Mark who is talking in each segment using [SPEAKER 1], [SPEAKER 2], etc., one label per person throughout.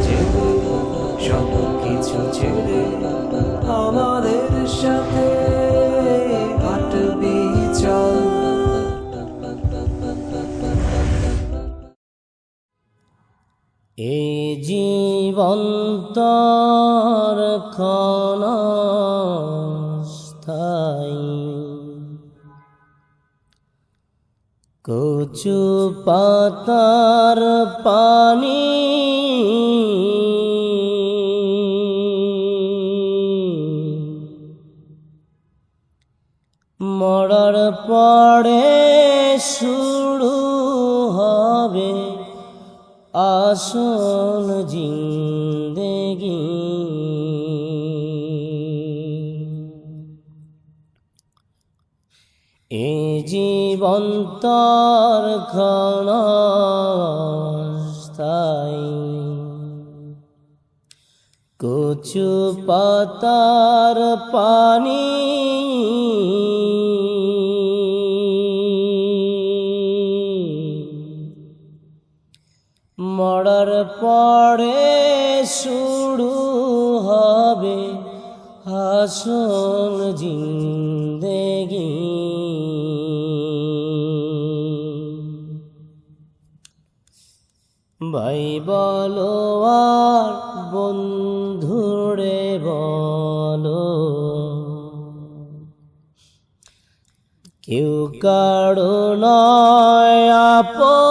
[SPEAKER 1] ছেড়ে সব কিছু ছেড়ে আমাদের সাথে হাঁটবি চল।
[SPEAKER 2] এই জীবন তোর ক্ষণস্থায়ী, কচু পাতার পানি মরার পরে শুরু হবে আসল জিন্দেগি। এ জীবন তোর ক্ষণস্থায়ী, কচু পাতার পানি মরার পরে শুরু হবে আসল জিন্দেগি। ভাই বলো আর বন্ধুরে বলো, কেউ কারো নয় আপন।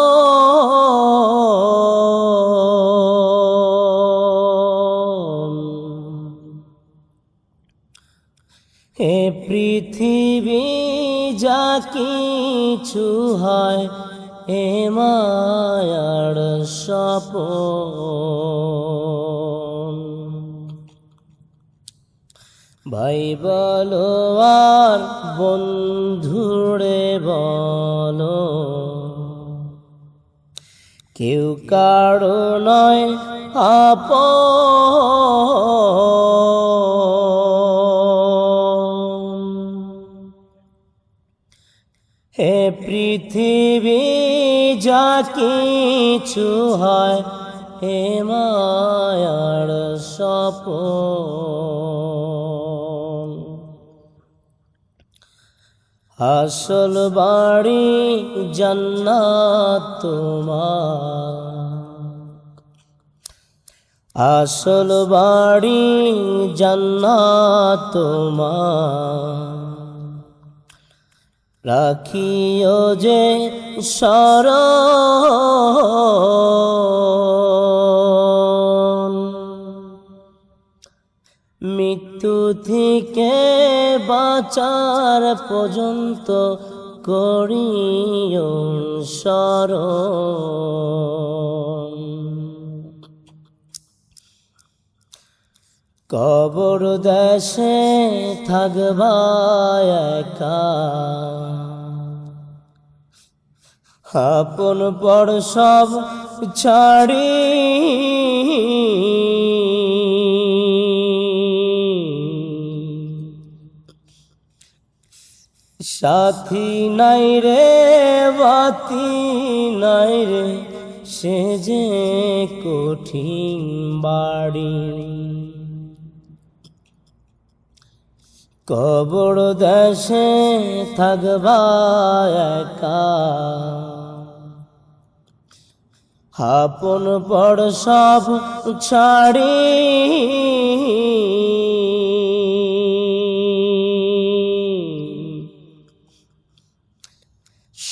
[SPEAKER 2] এ পৃথিবী যা কিছু হয় এ মায়ার স্বপন। ভাই বলো আর বন্ধুরে বলো, কেউ কারো নয় আপন। হে পৃথিবী যা কিছু হয় হে মায়ার স্বপন। আসল বাড়ি জান্নাত তোমার, আসল বাড়ি জান্নাত তোমার। রাখিও যে স্মরণ, মৃত্যু থেকে বাঁচার পর্যন্ত করিও স্মরণ। কবর দেশে থাকবা একা, আপন পর সব ছাড়ি। সাথী নাই রে বাতি নাই রে সে যে কঠিন বাড়ি। কবর দেশে থাকবা একা, আপন পর সব ছাড়ি।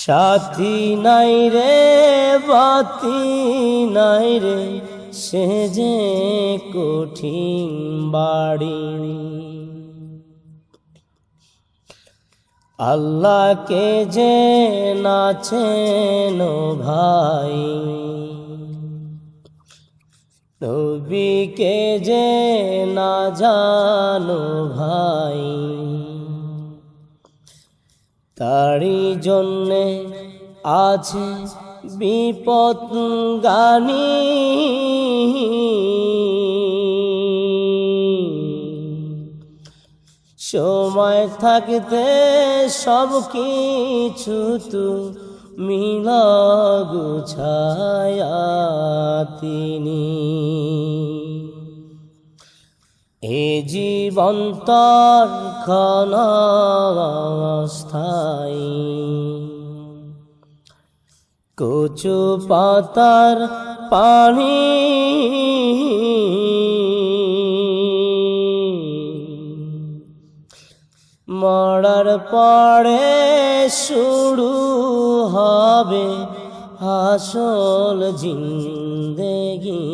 [SPEAKER 2] সাথী নাই রে বাতি নাই রে সে যে কঠিন বাড়ি। আল্লাহকে যে না চেনো ভাই, নবীকে যে না জানো ভাই, তারি জন্যে আছে বিপদ গানি। সময় থাকতে সব কিছু তু মিলা গুছায়া তিনি। এ জীবন তার ক্ষণস্থায়ী, কচু পাতার পানি মরার পরে শুরু হবে আসল জিন্দেগি।